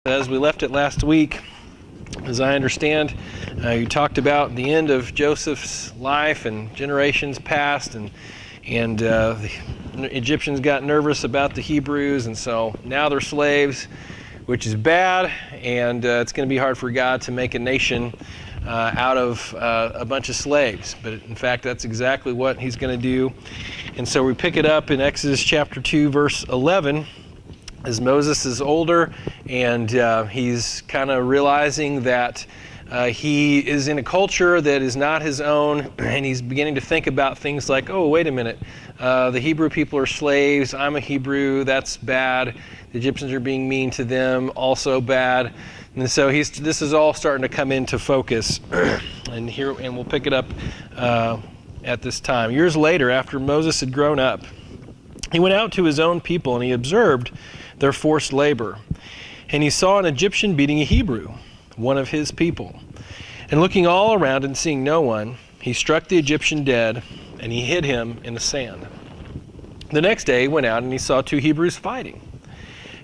So as we left it last week, as I understand, you talked about the end of Joseph's life and generations past, and the Egyptians got nervous about the Hebrews, and so now they're slaves, which is bad, and it's going to be hard for God to make a nation out of a bunch of slaves. But in fact, that's exactly what he's going to do. And so we pick it up in Exodus chapter 2, verse 11, as Moses is older, and he's kind of realizing that he is in a culture that is not his own, and he's beginning to think about things like, oh, wait a minute, the Hebrew people are slaves, I'm a Hebrew, that's bad. The Egyptians are being mean to them, also bad. And so this is all starting to come into focus, and we'll pick it up at this time. Years later, after Moses had grown up, he went out to his own people, and he observed their forced labor. And he saw an Egyptian beating a Hebrew, one of his people. And looking all around and seeing no one, he struck the Egyptian dead, and he hid him in the sand. The next day he went out, and he saw two Hebrews fighting.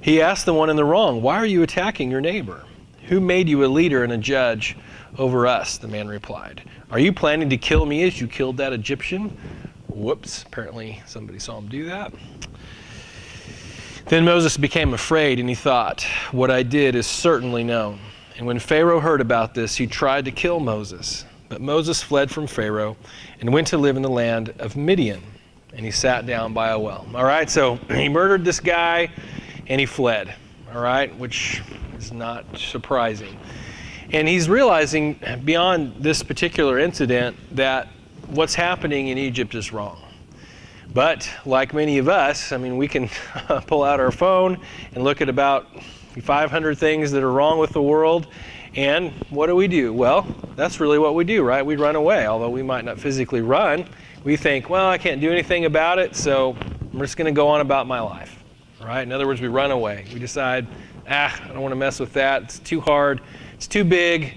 He asked the one in the wrong, "Why are you attacking your neighbor? Who made you a leader and a judge over us?" The man replied, "Are you planning to kill me as you killed that Egyptian?" Whoops, apparently somebody saw him do that. Then Moses became afraid, and he thought, "What I did is certainly known." And when Pharaoh heard about this, he tried to kill Moses. But Moses fled from Pharaoh and went to live in the land of Midian, and he sat down by a well. All right, so he murdered this guy, and he fled, all right, which is not surprising. And he's realizing beyond this particular incident that what's happening in Egypt is wrong. But like many of us, I mean, we can pull out our phone and look at about 500 things that are wrong with the world. And what do? Well, that's really what we do, right? We run away. Although we might not physically run, we think, well, I can't do anything about it, so I'm just going to go on about my life, right? In other words, we run away. We decide, I don't want to mess with that. It's too hard. It's too big.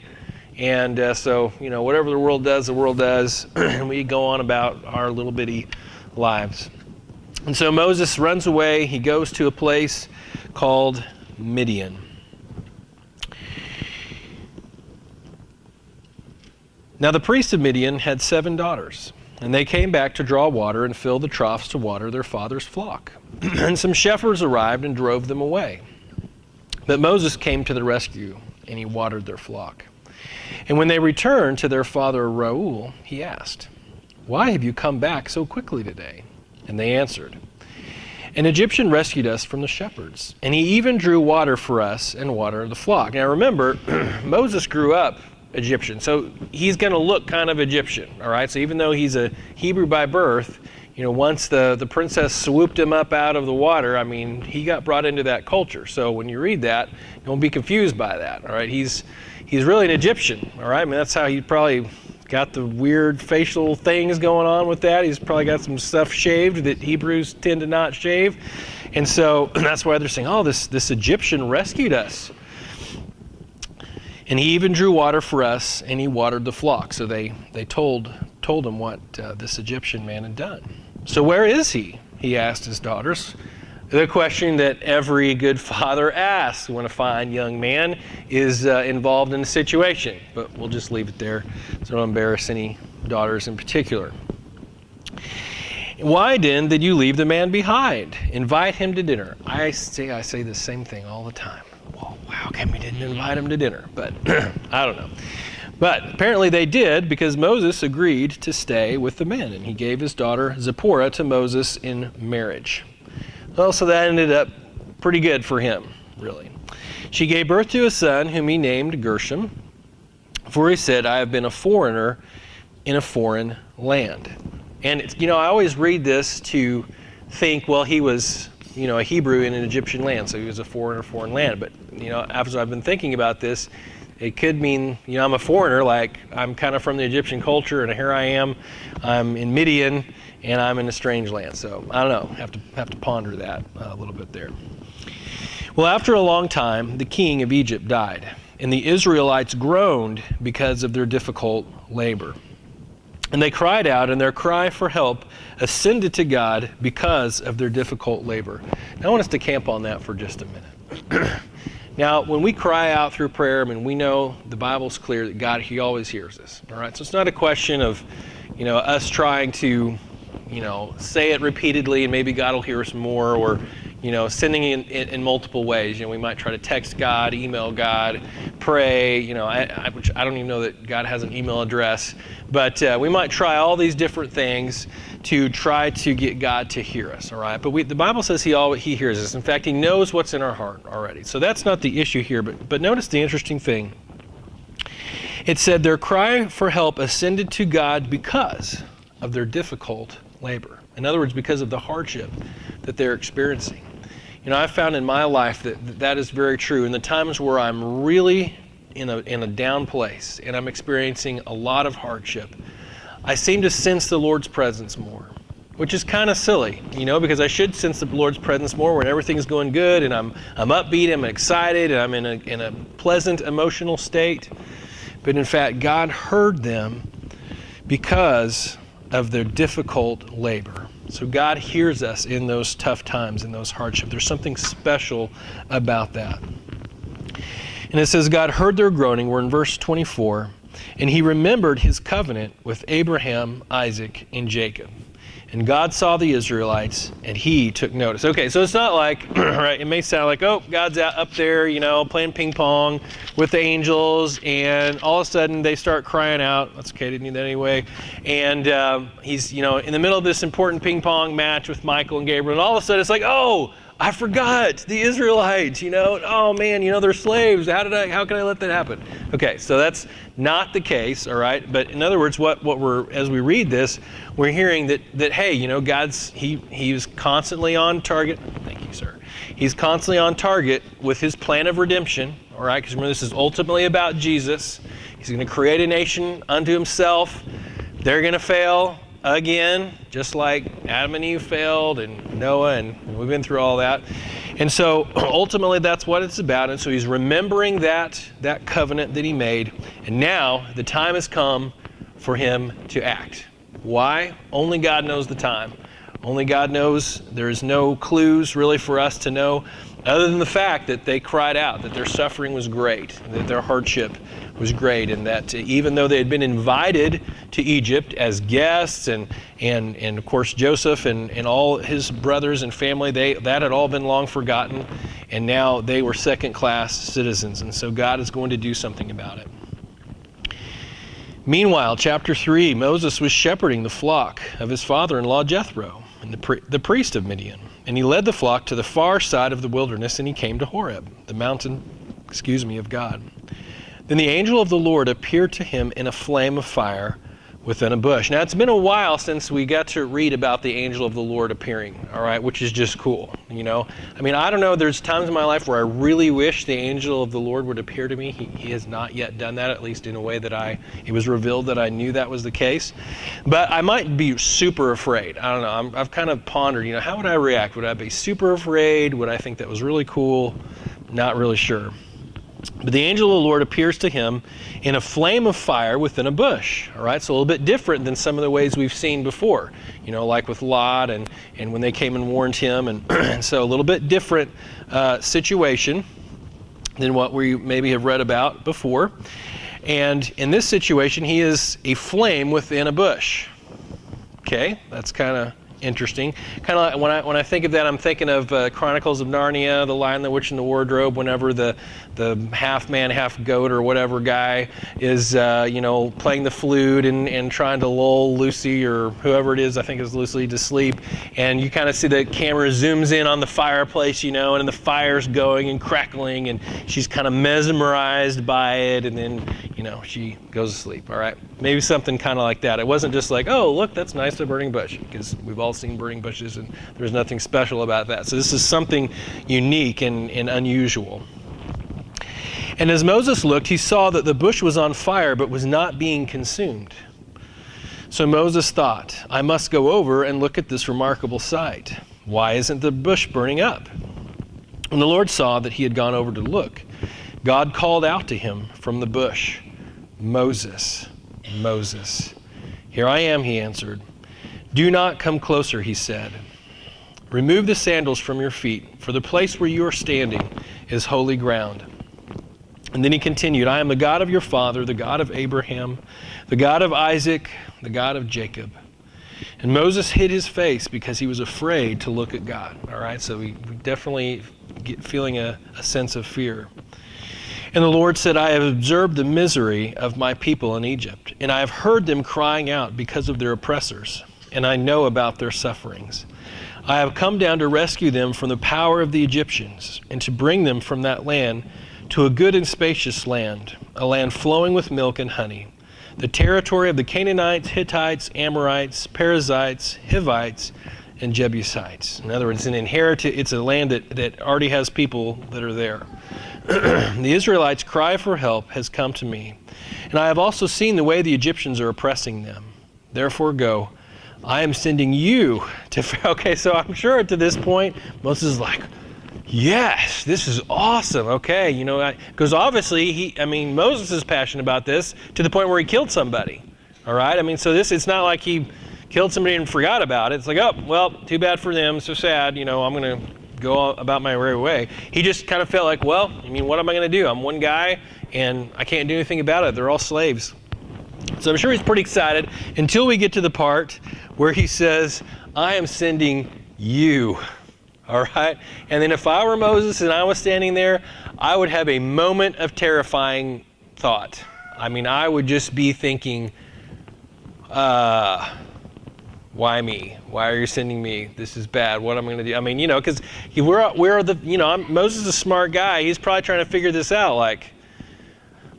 And so, whatever the world does, and we go on about our little bitty lives. And so Moses runs away. He goes to a place called Midian. Now the priest of Midian had 7 daughters, and they came back to draw water and fill the troughs to water their father's flock. And some shepherds arrived and drove them away. But Moses came to the rescue, and he watered their flock. And when they returned to their father Reuel, he asked, "Why have you come back so quickly today?" And they answered, "An Egyptian rescued us from the shepherds, and he even drew water for us and watered the flock." Now remember, Moses grew up Egyptian, so he's going to look kind of Egyptian, all right? So even though he's a Hebrew by birth, once the princess swooped him up out of the water, I mean, he got brought into that culture. So when you read that, don't be confused by that, all right? He's really an Egyptian, all right? I mean, that's how he probably got the weird facial things going on with that. He's probably got some stuff shaved that Hebrews tend to not shave. And so that's why they're saying, oh, this Egyptian rescued us. And he even drew water for us, and he watered the flock. So they told him what this Egyptian man had done. "So where is he?" he asked his daughters. The question that every good father asks when a fine young man is involved in a situation. But we'll just leave it there so don't embarrass any daughters in particular. "Why then did you leave the man behind? Invite him to dinner." I say the same thing all the time. Well, how come we didn't invite him to dinner? But I don't know. But apparently they did, because Moses agreed to stay with the men, and he gave his daughter Zipporah to Moses in marriage. Well, so that ended up pretty good for him, really. She gave birth to a son whom he named Gershom, for he said, "I have been a foreigner in a foreign land." And I always read this to think, well, he was a Hebrew in an Egyptian land, so he was a foreigner, foreign land. But after I've been thinking about this, it could mean I'm a foreigner, like I'm kind of from the Egyptian culture, and here I am, I'm in Midian, and I'm in a strange land. So I don't know, have to ponder that a little bit there. Well, after a long time, the king of Egypt died, and the Israelites groaned because of their difficult labor. And they cried out, and their cry for help ascended to God because of their difficult labor. Now I want us to camp on that for just a minute. Now, when we cry out through prayer, I mean, we know the Bible's clear that God, He always hears us. All right, so it's not a question of, us trying to, say it repeatedly and maybe God will hear us more, or, sending in multiple ways. We might try to text God, email God, pray. Which I don't even know that God has an email address, but we might try all these different things to try to get God to hear us, all right? But the Bible says He hears us. In fact, He knows what's in our heart already. So that's not the issue here, but notice the interesting thing. It said their cry for help ascended to God because of their difficult labor. In other words, because of the hardship that they're experiencing. I've found in my life that is very true. In the times where I'm really in a down place and I'm experiencing a lot of hardship, I seem to sense the Lord's presence more, which is kind of silly, because I should sense the Lord's presence more when everything's going good and I'm upbeat, I'm excited, and I'm in a pleasant emotional state. But in fact, God heard them because of their difficult labor. So God hears us in those tough times, in those hardships. There's something special about that. And it says God heard their groaning. We're in verse 24. And He remembered His covenant with Abraham, Isaac, and Jacob. And God saw the Israelites, and He took notice. Okay, so it's not like, right, it may sound like, oh, God's out up there, playing ping pong with the angels, and all of a sudden they start crying out. That's okay, didn't need that anyway. And He's, in the middle of this important ping pong match with Michael and Gabriel, and all of a sudden it's like, oh, I forgot the Israelites, oh man, they're slaves. How can I let that happen? Okay, so that's not the case, all right? But in other words, as we read this, we're hearing that hey, God's, He's constantly on target. Thank you, sir. He's constantly on target with His plan of redemption, all right? Because remember, this is ultimately about Jesus. He's going to create a nation unto Himself. They're going to fail again, just like Adam and Eve failed, and Noah, and we've been through all that. And so ultimately that's what it's about. And so He's remembering that covenant that He made. And now the time has come for Him to act. Why? Only God knows the time. Only God knows. There's no clues really for us to know, other than the fact that they cried out, that their suffering was great, that their hardship was great, and that even though they had been invited to Egypt as guests, and of course Joseph and all his brothers and family, that had all been long forgotten, and now they were second-class citizens, and so God is going to do something about it. Meanwhile, chapter 3, Moses was shepherding the flock of his father-in-law Jethro, and the priest of Midian. And he led the flock to the far side of the wilderness, and he came to Horeb, the mountain, of God. Then the angel of the Lord appeared to him in a flame of fire within a bush. Now, it's been a while since we got to read about the angel of the Lord appearing, all right, which is just cool, I don't know, there's times in my life where I really wish the angel of the Lord would appear to me. He has not yet done that, at least in a way that it was revealed that I knew that was the case. But I might be super afraid. I don't know, I've kind of pondered, how would I react? Would I be super afraid? Would I think that was really cool? Not really sure. But the angel of the Lord appears to him in a flame of fire within a bush. All right, so a little bit different than some of the ways we've seen before, like with Lot and when they came and warned him. And so a little bit different situation than what we maybe have read about before. And in this situation, he is a flame within a bush. Okay, that's kind of interesting. Kind of like when I think of that, I'm thinking of Chronicles of Narnia, The Lion, the Witch, and the Wardrobe. Whenever the half man, half goat, or whatever guy is, playing the flute and trying to lull Lucy or whoever it is, I think it's Lucy, to sleep, and you kind of see the camera zooms in on the fireplace, and the fire's going and crackling, and she's kind of mesmerized by it, and then she goes to sleep. All right, maybe something kind of like that. It wasn't just like, oh, look, that's nice, a burning bush, because we've all seen burning bushes, and there's nothing special about that. So this is something unique and unusual. And as Moses looked, he saw that the bush was on fire, but was not being consumed. So Moses thought, I must go over and look at this remarkable sight. Why isn't the bush burning up? When the Lord saw that he had gone over to look, God called out to him from the bush, Moses, Moses. Here I am, he answered. Do not come closer, he said. Remove the sandals from your feet, for the place where you are standing is holy ground. And then he continued, I am the God of your father, the God of Abraham, the God of Isaac, the God of Jacob. And Moses hid his face because he was afraid to look at God. All right, so we definitely get feeling a sense of fear. And the Lord said, I have observed the misery of my people in Egypt, and I have heard them crying out because of their oppressors, and I know about their sufferings. I have come down to rescue them from the power of the Egyptians, and to bring them from that land to a good and spacious land, a land flowing with milk and honey, the territory of the Canaanites, Hittites, Amorites, Perizzites, Hivites, and Jebusites. In other words, it's a land that already has people that are there. The Israelites' cry for help has come to me, and I have also seen the way the Egyptians are oppressing them. Therefore go, I am sending you to Pharaoh. Okay, so I'm sure to this point, Moses is like, yes, this is awesome. Okay, because obviously Moses is passionate about this to the point where he killed somebody. All right, so it's not like he killed somebody and forgot about it. It's like, oh, well, too bad for them, so sad, I'm going to go about my merry way. He just kind of felt like, well, what am I going to do? I'm one guy, and I can't do anything about it. They're all slaves. So I'm sure he's pretty excited until we get to the part where he says, I am sending you. All right? And then if I were Moses and I was standing there, I would have a moment of terrifying thought. I would just be thinking, why me? Why are you sending me? This is bad. What am I going to do? Because Moses is a smart guy. He's probably trying to figure this out. Like,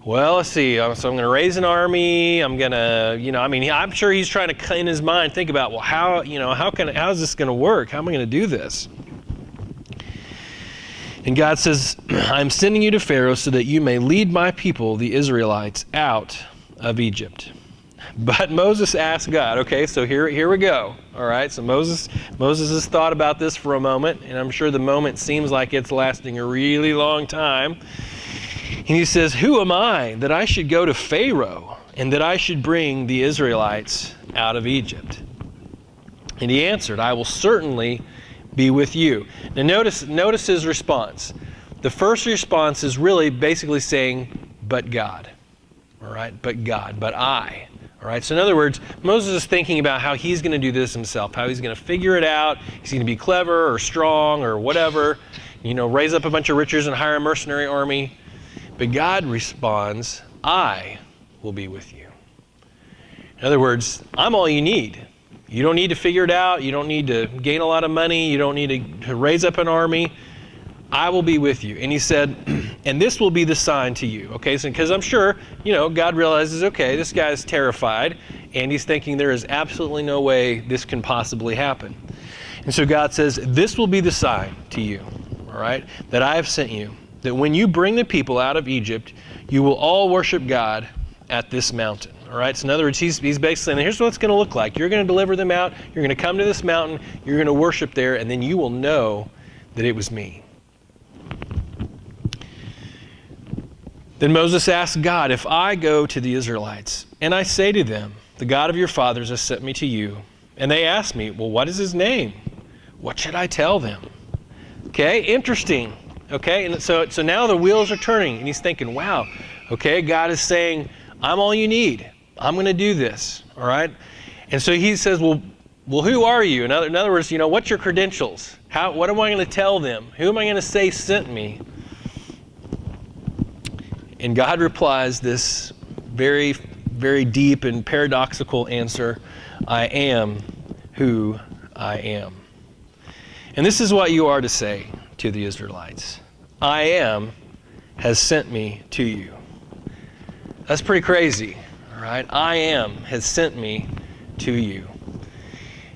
well, let's see. So I'm going to raise an army. I'm going to, I'm sure he's trying to, in his mind, think about, well, how is this going to work? How am I going to do this? And God says, I'm sending you to Pharaoh so that you may lead my people, the Israelites, out of Egypt. But Moses asked God, okay, so here we go. All right, so Moses has thought about this for a moment, and I'm sure the moment seems like it's lasting a really long time. And he says, who am I that I should go to Pharaoh and that I should bring the Israelites out of Egypt? And he answered, I will certainly be with you. Now notice his response. The first response is really basically saying, but God. All right, but God, but I. All right, so in other words, Moses is thinking about how he's going to do this himself, how he's going to figure it out. He's going to be clever or strong or whatever, raise up a bunch of riches and hire a mercenary army. But God responds, I will be with you. In other words, I'm all you need. You don't need to figure it out. You don't need to gain a lot of money. You don't need to raise up an army. I will be with you. And he said, and this will be the sign to you. Okay, so because I'm sure, God realizes, okay, this guy's terrified, and he's thinking there is absolutely no way this can possibly happen. And so God says, this will be the sign to you, all right, that I have sent you, that when you bring the people out of Egypt, you will all worship God at this mountain. All right, so in other words, he's basically saying, here's what it's going to look like. You're going to deliver them out. You're going to come to this mountain. You're going to worship there, and then you will know that it was me. Then Moses asked God, if I go to the Israelites and I say to them, the God of your fathers has sent me to you, and they ask me, well, what is his name? What should I tell them? Okay, interesting. Okay, and so now the wheels are turning, and he's thinking, wow, okay, God is saying, I'm all you need. I'm going to do this, all right? And so he says, well, who are you? In other words, what's your credentials? What am I going to tell them? Who am I going to say sent me? And God replies this very, very deep and paradoxical answer, I am who I am. And this is what you are to say to the Israelites. I am has sent me to you. That's pretty crazy, all right? I am has sent me to you.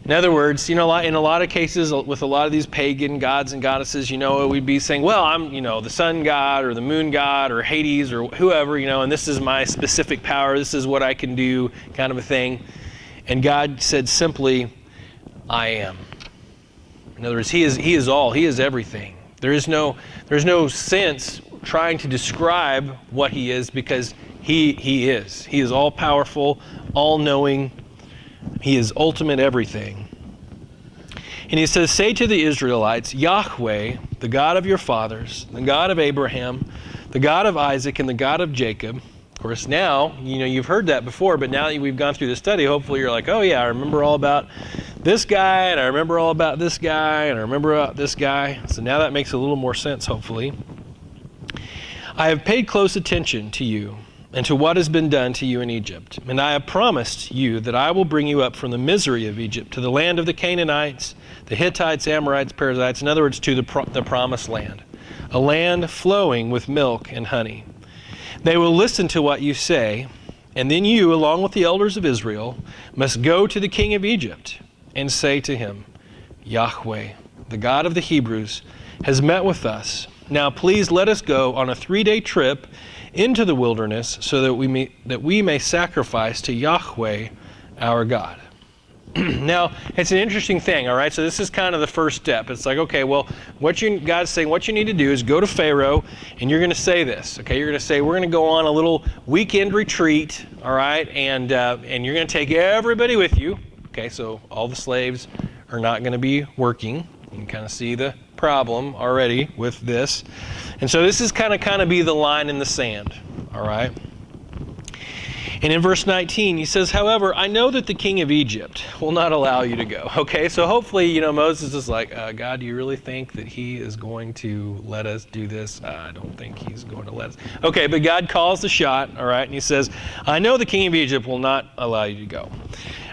In other words, in a lot of cases with a lot of these pagan gods and goddesses, we'd be saying, well, I'm, the sun god or the moon god or Hades or whoever, and this is my specific power. This is what I can do, kind of a thing. And God said simply, I am. In other words, He is all. He is everything. There's no sense trying to describe what He is because He is. He is all powerful, all knowing. He is ultimate everything. And he says, say to the Israelites, Yahweh, the God of your fathers, the God of Abraham, the God of Isaac, and the God of Jacob. Of course, now, you've heard that before, but now that we've gone through the study, hopefully you're like, oh yeah, I remember all about this guy, and I remember all about this guy, and I remember about this guy. So now that makes a little more sense, hopefully. I have paid close attention to you and to what has been done to you in Egypt. And I have promised you that I will bring you up from the misery of Egypt to the land of the Canaanites, the Hittites, Amorites, Perizzites, in other words, to the promised land, a land flowing with milk and honey. They will listen to what you say, and then you, along with the elders of Israel, must go to the king of Egypt and say to him, Yahweh, the God of the Hebrews, has met with us. Now please let us go on a 3-day trip into the wilderness so that we may sacrifice to Yahweh our God. Now, it's an interesting thing, all right? So this is kind of the first step. It's like, okay, well, God's saying what you need to do is go to Pharaoh, and you're going to say this, okay? You're going to say, we're going to go on a little weekend retreat, all right? And you're going to take everybody with you, okay? So all the slaves are not going to be working. You can kind of see the problem already with this. And so this is kind of be the line in the sand, all right? And in verse 19, he says, however, I know that the king of Egypt will not allow you to go. Okay, so hopefully, Moses is like, God, do you really think that he is going to let us do this? I don't think he's going to let us. Okay, but God calls the shot, all right, and he says, I know the king of Egypt will not allow you to go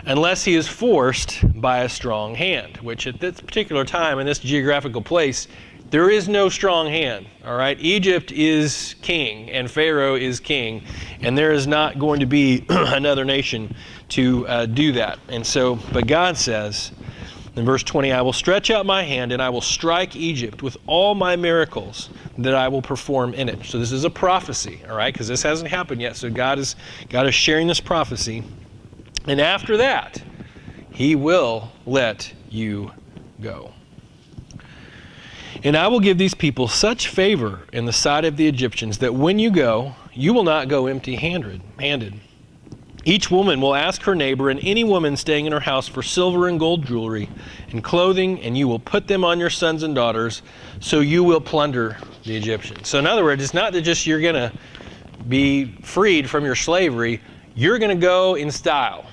unless he is forced by a strong hand, which at this particular time in this geographical place, there is no strong hand, all right? Egypt is king and Pharaoh is king, and there is not going to be another nation to do that. And so, but God says in verse 20, I will stretch out my hand and I will strike Egypt with all my miracles that I will perform in it. So this is a prophecy, all right? Because this hasn't happened yet. So God is sharing this prophecy. And after that, he will let you go. And I will give these people such favor in the sight of the Egyptians that when you go, you will not go empty-handed. Each woman will ask her neighbor and any woman staying in her house for silver and gold jewelry and clothing, and you will put them on your sons and daughters, so you will plunder the Egyptians. So in other words, it's not that just you're going to be freed from your slavery. You're going to go in style,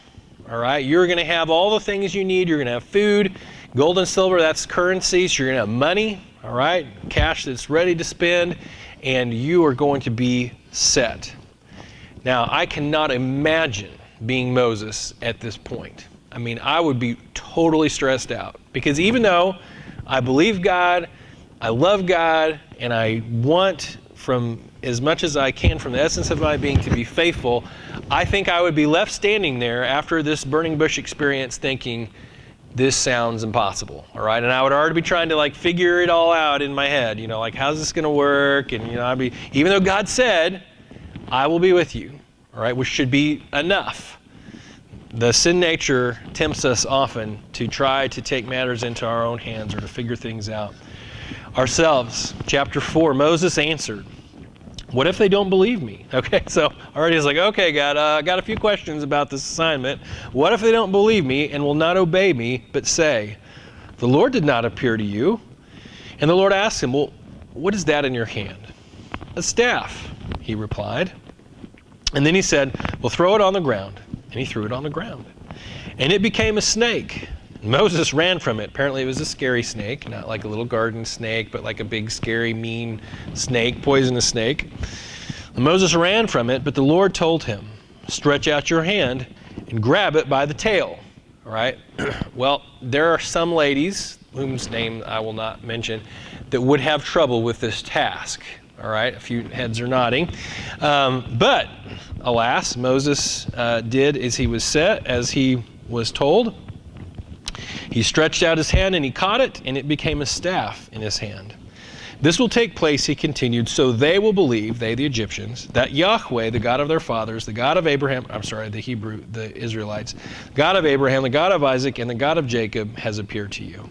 all right? You're going to have all the things you need. You're going to have food, gold and silver, that's currency. So you're going to have money, all right? Cash that's ready to spend, and you are going to be set. Now, I cannot imagine being Moses at this point. I mean, I would be totally stressed out because even though I believe God, I love God, and I want from as much as I can from the essence of my being to be faithful, I think I would be left standing there after this burning bush experience thinking, this sounds impossible, all right? And I would already be trying to figure it all out in my head, how's this going to work? And, I'd be, even though God said, I will be with you, all right, which should be enough. The sin nature tempts us often to try to take matters into our own hands or to figure things out ourselves. Chapter 4, Moses answered, what if they don't believe me? Okay, so already it's like, okay, God, I got a few questions about this assignment. What if they don't believe me and will not obey me, but say, the Lord did not appear to you? And the Lord asked him, well, what is that in your hand? A staff, he replied. And then he said, well, throw it on the ground. And he threw it on the ground. And it became a snake. Moses ran from it. Apparently it was a scary snake, not like a little garden snake, but like a big, scary, mean snake, poisonous snake. And Moses ran from it, but the Lord told him, stretch out your hand and grab it by the tail. All right? Well, there are some ladies, whose name I will not mention, that would have trouble with this task. All right? A few heads are nodding. But, alas, Moses did as he was set, as he was told. He stretched out his hand and he caught it, and it became a staff in his hand. This will take place, he continued, so they will believe, they the Egyptians, that Yahweh, the God of their fathers, the God of Abraham, the Israelites, God of Abraham, the God of Isaac, and the God of Jacob has appeared to you.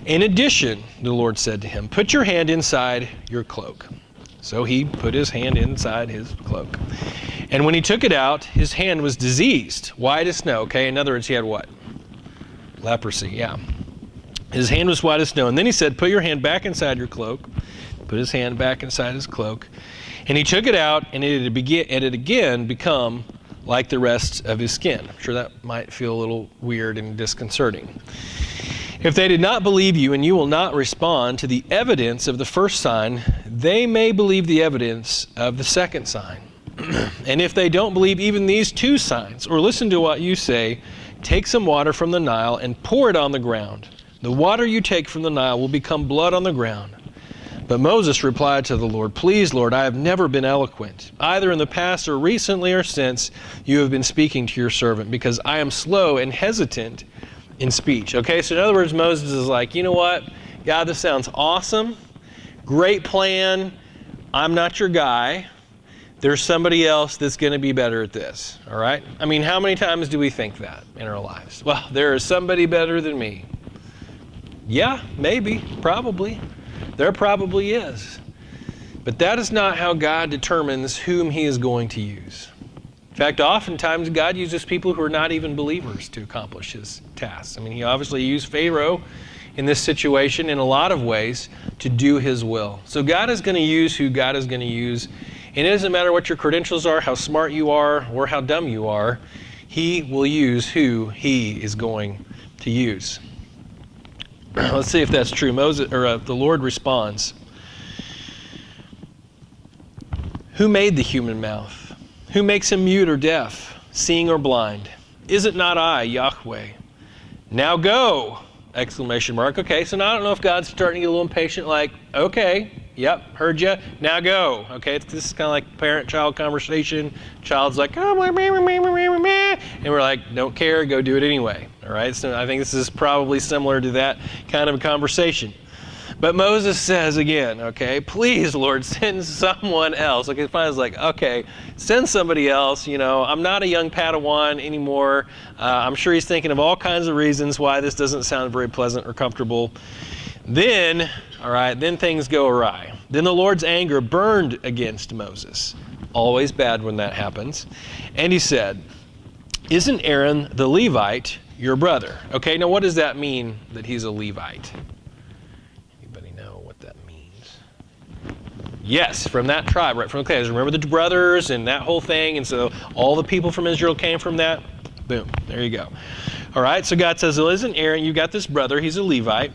In addition, the Lord said to him, put your hand inside your cloak. So he put his hand inside his cloak. And when he took it out, his hand was diseased, white as snow. Okay, in other words, he had what? Leprosy, yeah. His hand was white as snow. And then he said, put your hand back inside your cloak. Put his hand back inside his cloak. And he took it out, and it had again become like the rest of his skin. I'm sure that might feel a little weird and disconcerting. If they did not believe you, and you will not respond to the evidence of the first sign, they may believe the evidence of the second sign. And if they don't believe even these two signs, or listen to what you say, take some water from the Nile and pour it on the ground. The water you take from the Nile will become blood on the ground. But Moses replied to the Lord, please, Lord, I have never been eloquent, either in the past or recently or since you have been speaking to your servant, because I am slow and hesitant in speech. Okay, so in other words, Moses is like, you know what? God, this sounds awesome. Great plan. I'm not your guy. There's somebody else that's going to be better at this. All right? I mean, how many times do we think that in our lives? Well, there is somebody better than me. Yeah, maybe, probably. There probably is. But that is not how God determines whom he is going to use. In fact, oftentimes God uses people who are not even believers to accomplish his tasks. I mean, he obviously used Pharaoh in this situation in a lot of ways to do his will. So God is going to use who God is going to use. And it doesn't matter what your credentials are, how smart you are, or how dumb you are. He will use who he is going to use. Let's see if that's true. The Lord responds. Who made the human mouth? Who makes him mute or deaf, seeing or blind? Is it not I, Yahweh? Now go! Exclamation mark. Okay, so now I don't know if God's starting to get a little impatient, like, okay, yep, heard you, now go. Okay, this is kind of like parent-child conversation. Child's like, oh, and we're like, don't care, go do it anyway. All right, so I think this is probably similar to that kind of a conversation. But Moses says again, okay, please, Lord, send someone else. Okay, finally it's like, okay, send somebody else. You know, I'm not a young Padawan anymore. I'm sure he's thinking of all kinds of reasons why this doesn't sound very pleasant or comfortable. Then, all right, then things go awry. Then the Lord's anger burned against Moses. Always bad when that happens. And he said, isn't Aaron the Levite your brother? Okay, now what does that mean that he's a Levite? Yes, from that tribe, right from the clans. Remember the brothers and that whole thing, and so all the people from Israel came from that. Boom, there you go. All right, so God says, well, isn't Aaron, you got this brother, he's a Levite.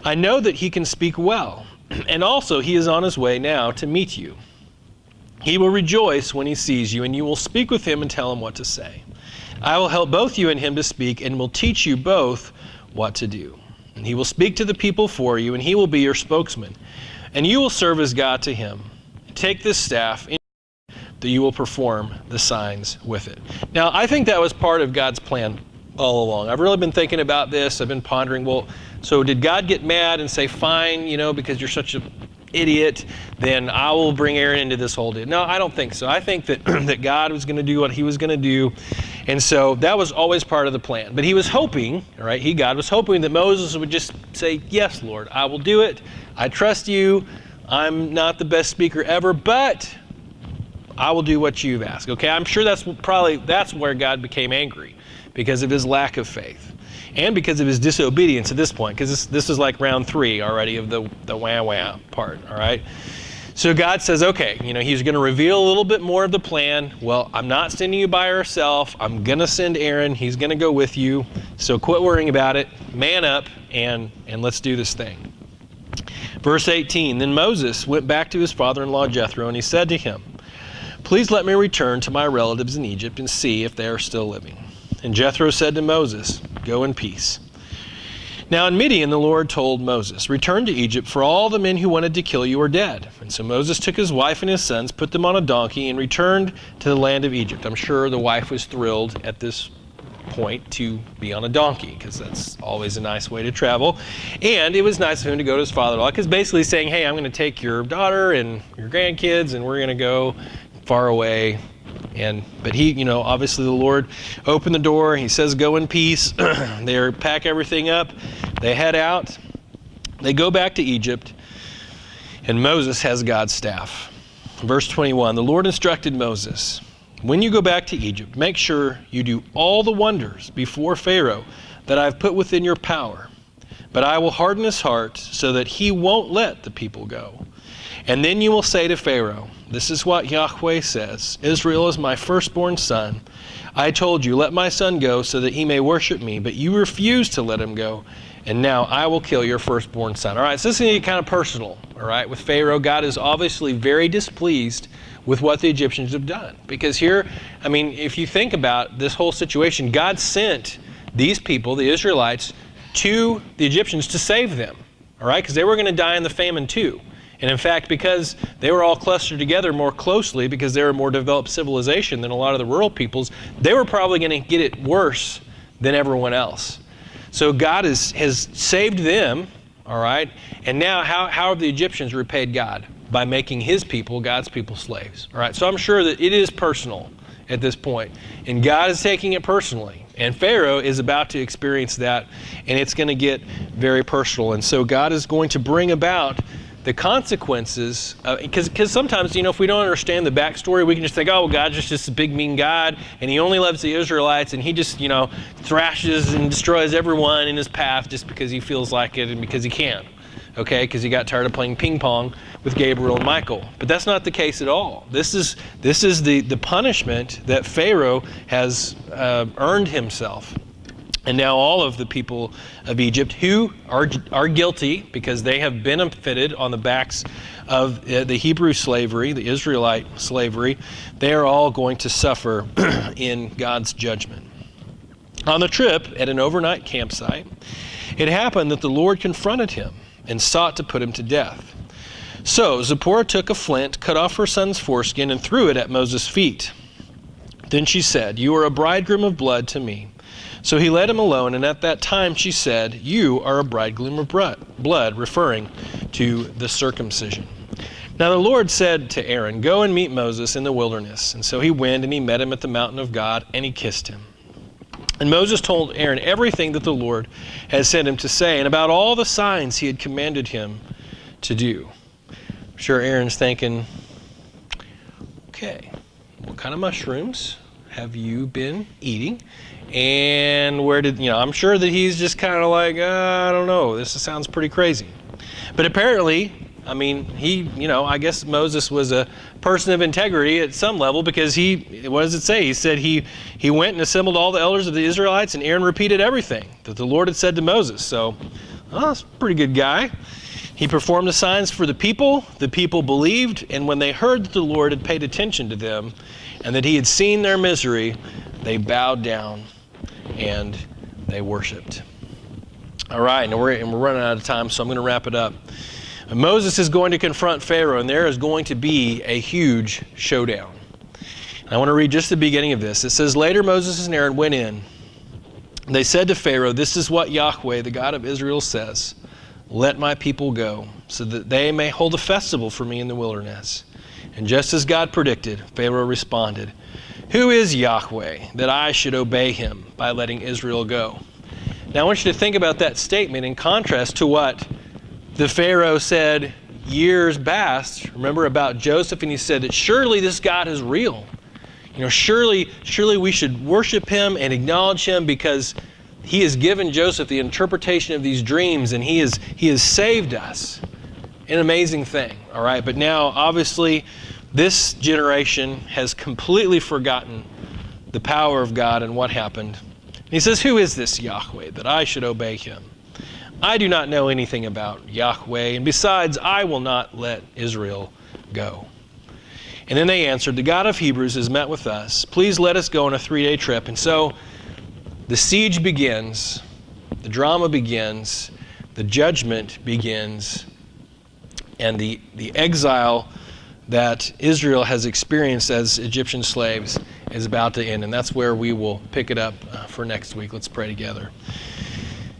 I know that he can speak well, and also he is on his way now to meet you. He will rejoice when he sees you, and you will speak with him and tell him what to say. I will help both you and him to speak, and will teach you both what to do. And he will speak to the people for you, and he will be your spokesman. And you will serve as God to him. Take this staff, that you will perform the signs with it. Now, I think that was part of God's plan all along. I've really been thinking about this. I've been pondering, well, so did God get mad and say, fine, you know, because you're such an idiot, then I will bring Aaron into this whole deal? No, I don't think so. I think that, that God was going to do what he was going to do. And so that was always part of the plan. But he was hoping, all right, God was hoping that Moses would just say, yes, Lord, I will do it. I trust you. I'm not the best speaker ever, but I will do what you've asked. Okay, I'm sure that's where God became angry, because of his lack of faith and because of his disobedience at this point, because this is like round 3 already of the wah part. All right. So God says, okay, you know, he's going to reveal a little bit more of the plan. Well, I'm not sending you by yourself. I'm going to send Aaron. He's going to go with you. So quit worrying about it. Man up and let's do this thing. Verse 18, then Moses went back to his father-in-law Jethro, and he said to him, please let me return to my relatives in Egypt and see if they are still living. And Jethro said to Moses, go in peace. Now in Midian the Lord told Moses, return to Egypt, for all the men who wanted to kill you are dead. And so Moses took his wife and his sons, put them on a donkey, and returned to the land of Egypt. I'm sure the wife was thrilled at this point to be on a donkey, because that's always a nice way to travel. And it was nice of him to go to his father-in-law, because basically saying, hey, I'm going to take your daughter and your grandkids, and we're going to go far away. But he, you know, obviously the Lord opened the door. He says, go in peace. They pack everything up. They head out. They go back to Egypt. And Moses has God's staff. Verse 21, the Lord instructed Moses, when you go back to Egypt, make sure you do all the wonders before Pharaoh that I've put within your power. but I will harden his heart so that he won't let the people go. And then you will say to Pharaoh, this is what Yahweh says, Israel is my firstborn son. I told you, let my son go so that he may worship me, but you refused to let him go. And now I will kill your firstborn son. All right, so this is going to get kind of personal, all right, with Pharaoh. God is obviously very displeased with what the Egyptians have done. Because here, I mean, if you think about this whole situation, God sent these people, the Israelites, to the Egyptians to save them, all right, because they were going to die in the famine too. And in fact, because they were all clustered together more closely, because they were a more developed civilization than a lot of the rural peoples, they were probably going to get it worse than everyone else. So God has saved them, all right? And now how have the Egyptians repaid God? By making his people, God's people, slaves, all right? So I'm sure that it is personal at this point. And God is taking it personally. And Pharaoh is about to experience that, and it's going to get very personal. And so God is going to bring about the consequences, because sometimes, if we don't understand the backstory, we can just think, oh, well, God's just a big, mean God, and he only loves the Israelites, and he just, thrashes and destroys everyone in his path just because he feels like it and because he can, okay? Because he got tired of playing ping pong with Gabriel and Michael. But that's not the case at all. This is the punishment that Pharaoh has earned himself. And now all of the people of Egypt who are guilty because they have benefited on the backs of the Hebrew slavery, the Israelite slavery, they are all going to suffer in God's judgment. On the trip at an overnight campsite, it happened that the Lord confronted him and sought to put him to death. So Zipporah took a flint, cut off her son's foreskin, and threw it at Moses' feet. Then she said, "You are a bridegroom of blood to me." So he let him alone, and at that time she said, "You are a bridegroom of blood," referring to the circumcision. Now the Lord said to Aaron, "Go and meet Moses in the wilderness." And so he went and he met him at the mountain of God, and he kissed him. And Moses told Aaron everything that the Lord had sent him to say, and about all the signs he had commanded him to do. I'm sure Aaron's thinking, okay, what kind of mushrooms have you been eating? And where did, I'm sure that he's just kind of like, I don't know, this sounds pretty crazy. But apparently, I guess Moses was a person of integrity at some level, because what does it say? He said he went and assembled all the elders of the Israelites, and Aaron repeated everything that the Lord had said to Moses. So, that's a pretty good guy. He performed the signs for the people believed, and when they heard that the Lord had paid attention to them, and that he had seen their misery, they bowed down and they worshiped. All right, and we're running out of time, so I'm going to wrap it up. Moses is going to confront Pharaoh, and there is going to be a huge showdown. I want to read just the beginning of this. It says, "Later Moses and Aaron went in. They said to Pharaoh, 'This is what Yahweh, the God of Israel, says. Let my people go, so that they may hold a festival for me in the wilderness.' And just as God predicted, Pharaoh responded, 'Who is Yahweh, that I should obey him by letting Israel go?'" Now I want you to think about that statement in contrast to what the Pharaoh said years past. Remember about Joseph, and he said that surely this God is real. Surely we should worship him and acknowledge him, because he has given Joseph the interpretation of these dreams, and he has saved us. An amazing thing, all right? But now, obviously, this generation has completely forgotten the power of God and what happened. And he says, "Who is this Yahweh, that I should obey him? I do not know anything about Yahweh, and besides, I will not let Israel go." And then they answered, "The God of Hebrews has met with us. Please let us go on a 3-day trip." And so the siege begins, the drama begins, the judgment begins, and the exile that Israel has experienced as Egyptian slaves is about to end. And that's where we will pick it up for next week. Let's pray together.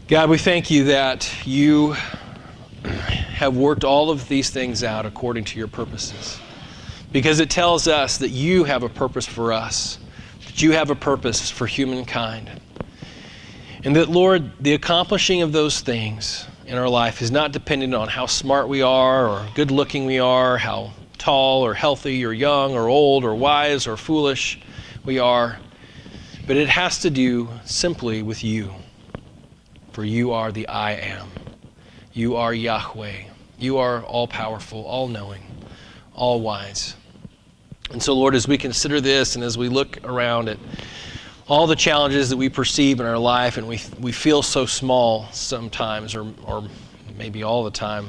God, we thank you that you have worked all of these things out according to your purposes, because it tells us that you have a purpose for us, that you have a purpose for humankind. And that, Lord, the accomplishing of those things in our life is not dependent on how smart we are or good looking we are, how tall or healthy or young or old or wise or foolish we are, but it has to do simply with you. For you are the I am. You are Yahweh. You are all-powerful, all-knowing, all-wise. And so, Lord, as we consider this and as we look around at all the challenges that we perceive in our life, and we feel so small sometimes, or maybe all the time,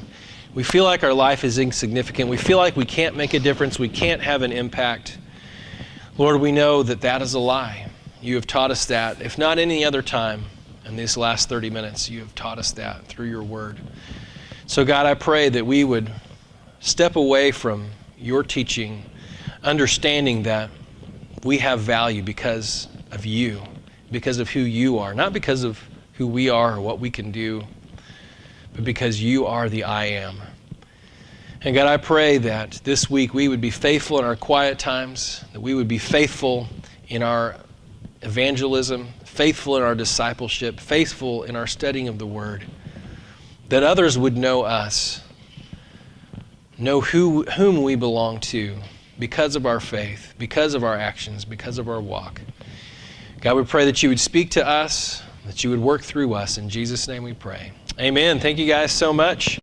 we feel like our life is insignificant. We feel like we can't make a difference. We can't have an impact. Lord, we know that that is a lie. You have taught us that. If not any other time in these last 30 minutes, you have taught us that through your word. So God, I pray that we would step away from your teaching, understanding that we have value because of you, because of who you are, not because of who we are or what we can do, but because you are the I am. And God, I pray that this week we would be faithful in our quiet times, that we would be faithful in our evangelism, faithful in our discipleship, faithful in our studying of the Word, that others would know us, know whom we belong to because of our faith, because of our actions, because of our walk. God, we pray that you would speak to us, that you would work through us. In Jesus' name we pray. Amen. Thank you guys so much.